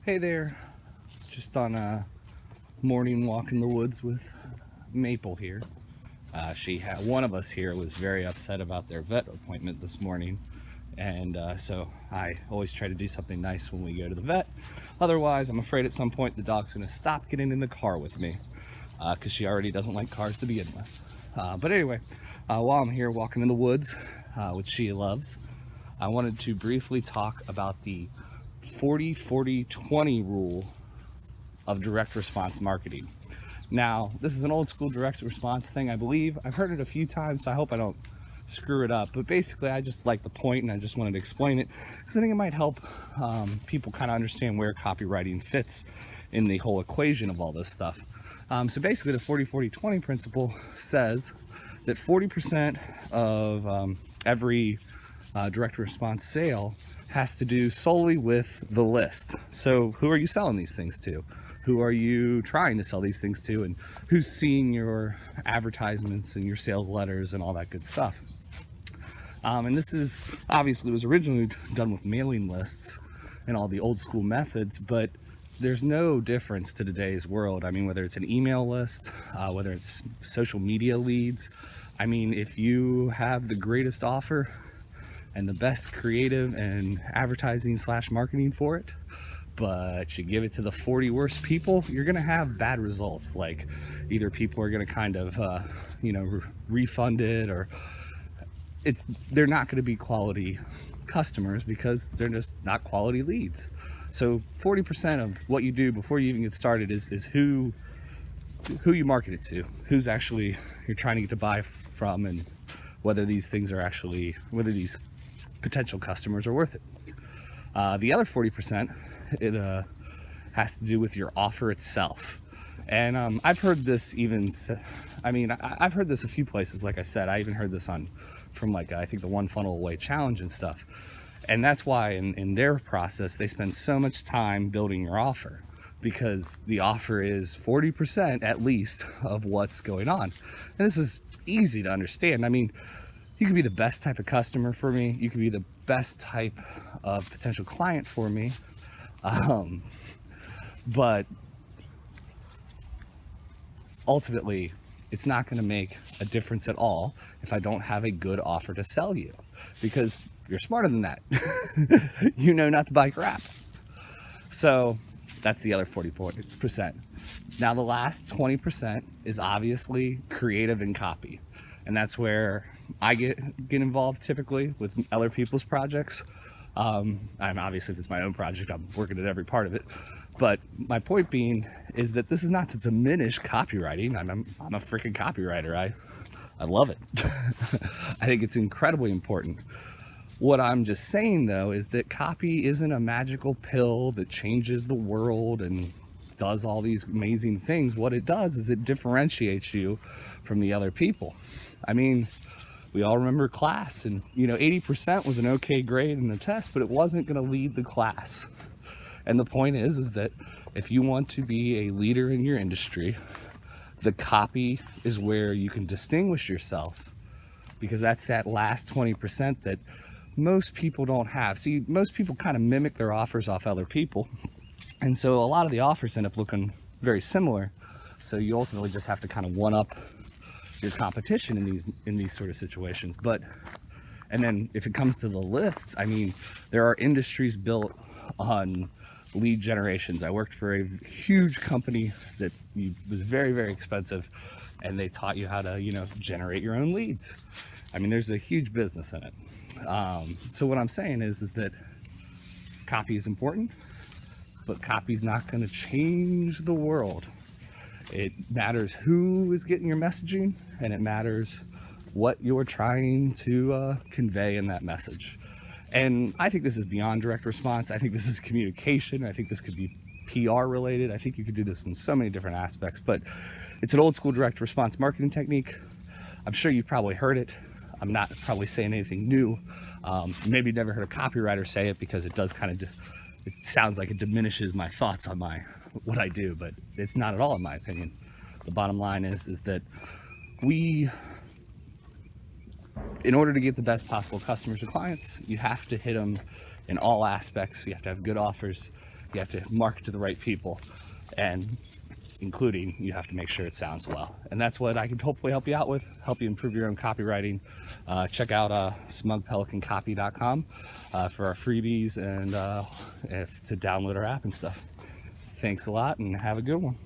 Hey there, just on a morning walk in the woods with Maple here. One of us here was very upset about their vet appointment this morning, and so I always try to do something nice when we go to the vet. Otherwise, I'm afraid at some point the dog's going to stop getting in the car with me because she already doesn't like cars to begin with. But anyway, while I'm here walking in the woods, which she loves, I wanted to briefly talk about the 40-40-20 rule of direct response marketing. Now, this is an old school direct response thing, I believe. I've heard it a few times, so I hope I don't screw it up. But basically, I just like the point and I just wanted to explain it because I think it might help people kind of understand where copywriting fits in the whole equation of all this stuff. So basically, the 40-40-20 principle says that 40% of every direct response sale has to do solely with the list. So who are you selling these things to? Who are you trying to sell these things to? And who's seeing your advertisements and your sales letters and all that good stuff? And this is obviously was originally done with mailing lists and all the old school methods, but there's no difference to today's world. I mean, whether it's an email list, whether it's social media leads, I mean, if you have the greatest offer and the best creative and advertising / marketing for it, but you give it to the 40 worst people, you're gonna have bad results. Like either people are gonna kind of refund it, or they're not gonna be quality customers because they're just not quality leads. So 40% of what you do before you even get started is who you market it to, who's actually you're trying to get to buy from, and whether these potential customers are worth it. The other 40%, it has to do with your offer itself. And I've heard this I've heard this a few places. Like I said, I even heard this from I think the One Funnel Away challenge and stuff. And that's why in their process, they spend so much time building your offer, because the offer is 40% at least of what's going on. And this is easy to understand. I mean, you could be the best type of customer for me. You could be the best type of potential client for me. But ultimately, it's not going to make a difference at all if I don't have a good offer to sell you, because you're smarter than that. You know not to buy crap. So that's the other 40%. Now, the last 20% is obviously creative and copy. And that's where I get involved typically with other people's projects. I'm obviously, if it's my own project, I'm working at every part of it. But my point being is that this is not to diminish copywriting. I'm a freaking copywriter. I love it. I think it's incredibly important. What I'm just saying, though, is that copy isn't a magical pill that changes the world and does all these amazing things. What it does is it differentiates you from the other people. I mean, we all remember class, and 80% was an okay grade in the test, but it wasn't going to lead the class. And the point is that if you want to be a leader in your industry, the copy is where you can distinguish yourself, because that's that last 20% that most people don't have. See, most people kind of mimic their offers off other people, and so a lot of the offers end up looking very similar. So you ultimately just have to kind of one up your competition in these sort of situations. And then if it comes to the lists, I mean, there are industries built on lead generations. I worked for a huge company that was very, very expensive, and they taught you how to generate your own leads. I mean, there's a huge business in it. So what I'm saying is that copy is important, but copy's not going to change the world. It matters who is getting your messaging, and it matters what you're trying to convey in that message. And I think this is beyond direct response. I think this is communication. I think this could be PR related. I think you could do this in so many different aspects, but it's an old school direct response marketing technique. I'm sure you've probably heard it. I'm not probably saying anything new. Maybe you've never heard a copywriter say it, because it does kind of, it sounds like it diminishes my thoughts on what I do, but it's not at all, in my opinion. The bottom line is that in order to get the best possible customers or clients, you have to hit them in all aspects. You have to have good offers. You have to market to the right people, and including you have to make sure it sounds well. And that's what I can hopefully help you out with, help you improve your own copywriting. Check out smugpelicancopy.com for our freebies and to download our app and stuff. Thanks a lot and have a good one.